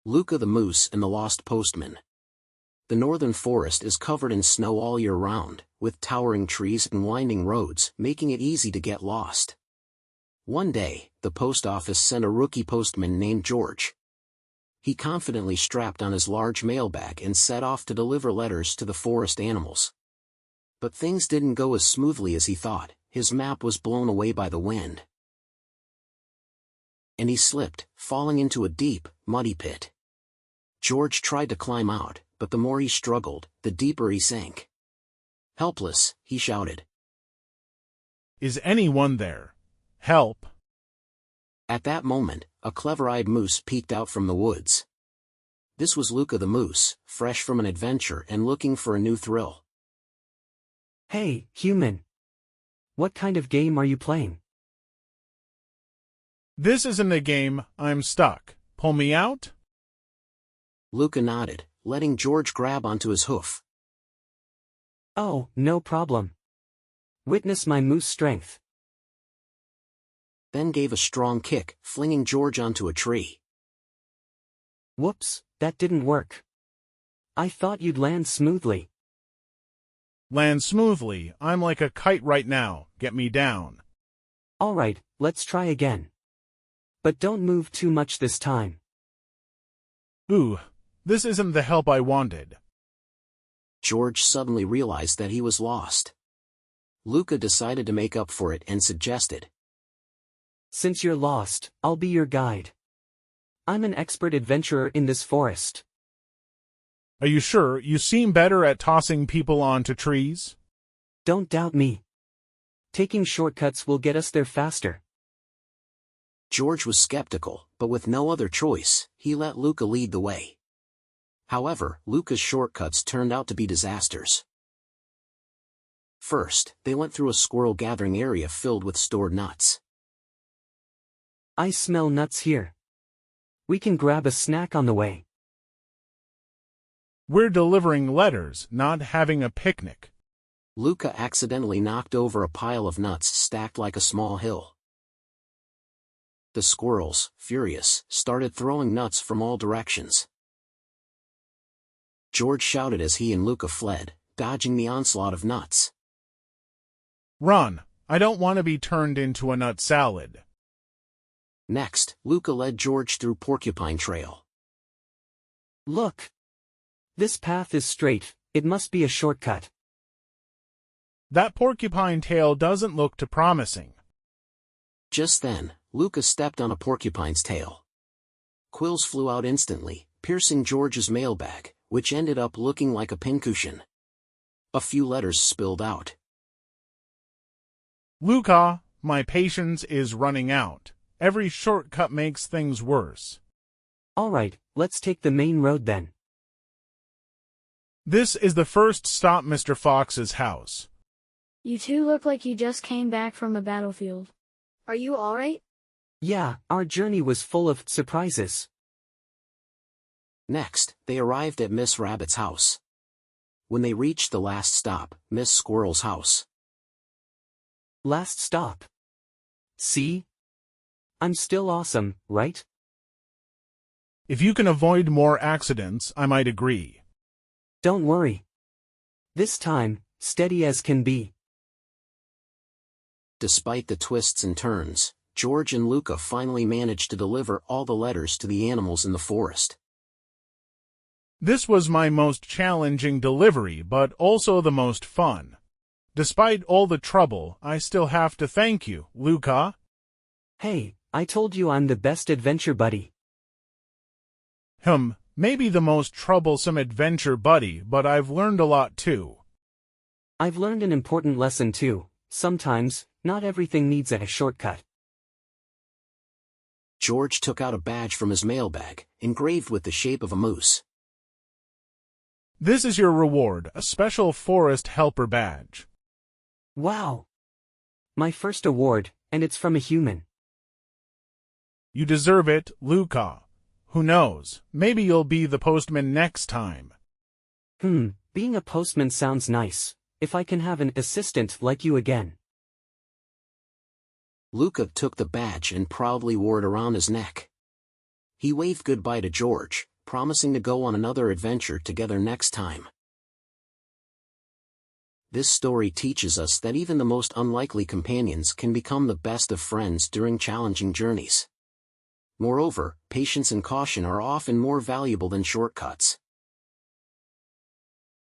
Luca the Moose and the Lost Postman. The northern forest is covered in snow all year round, with towering trees and winding roads, making it easy to get lost. One day, the post office sent a rookie postman named George. He confidently strapped on his large mailbag and set off to deliver letters to the forest animals. But things didn't go as smoothly as he thought. His map was blown away by the wind, and he slipped, falling into a deep, muddy pit. George tried to climb out, but the more he struggled, the deeper he sank. Helpless, he shouted, "Is anyone there? Help!" At that moment, a clever-eyed moose peeked out from the woods. This was Luca the Moose, fresh from an adventure and looking for a new thrill. "Hey, human. What kind of game are you playing?" "This isn't a game, I'm stuck. Pull me out?" Luca nodded, letting George grab onto his hoof. "Oh, no problem. Witness my moose strength." Then gave a strong kick, flinging George onto a tree. "Whoops, that didn't work. I thought you'd land smoothly." "Land smoothly, I'm like a kite right now, get me down." "Alright, let's try again. But don't move too much this time." "Ooh, this isn't the help I wanted." George suddenly realized that he was lost. Luca decided to make up for it and suggested, "Since you're lost, I'll be your guide. I'm an expert adventurer in this forest." "Are you sure? You seem better at tossing people onto trees." "Don't doubt me. Taking shortcuts will get us there faster." George was skeptical, but with no other choice, he let Luca lead the way. However, Luca's shortcuts turned out to be disasters. First, they went through a squirrel gathering area filled with stored nuts. "I smell nuts here. We can grab a snack on the way." "We're delivering letters, not having a picnic." Luca accidentally knocked over a pile of nuts stacked like a small hill. The squirrels, furious, started throwing nuts from all directions. George shouted as he and Luca fled, dodging the onslaught of nuts. "Run, I don't want to be turned into a nut salad." Next, Luca led George through Porcupine Trail. "Look. This path is straight, it must be a shortcut." "That porcupine tail doesn't look too promising." Just then, Luca stepped on a porcupine's tail. Quills flew out instantly, piercing George's mailbag, which ended up looking like a pincushion. A few letters spilled out. "Luca, my patience is running out. Every shortcut makes things worse." "Alright, let's take the main road then." "This is the first stop, Mr. Fox's house." You two look like you just came back from a battlefield. Are you alright? Yeah, our journey was full of surprises. Next, they arrived at Miss Rabbit's house. When they reached the last stop, Miss Squirrel's house. Last stop. See? I'm still awesome, right? "If you can avoid more accidents, I might agree." Don't worry. This time, steady as can be. Despite the twists and turns, George and Luca finally managed to deliver all the letters to the animals in the forest. "This was my most challenging delivery, but also the most fun. Despite all the trouble, I still have to thank you, Luca." Hey, I told you I'm the best adventure buddy. Maybe the most troublesome adventure buddy, but I've learned a lot too. I've learned an important lesson too. Sometimes, not everything needs a shortcut. George took out a badge from his mailbag, engraved with the shape of a moose. "This is your reward, a special forest helper badge." Wow! My first award, and it's from a human. "You deserve it, Luca. Who knows, maybe you'll be the postman next time." Being a postman sounds nice. If I can have an assistant like you again. Luca took the badge and proudly wore it around his neck. He waved goodbye to George, promising to go on another adventure together next time. This story teaches us that even the most unlikely companions can become the best of friends during challenging journeys. Moreover, patience and caution are often more valuable than shortcuts.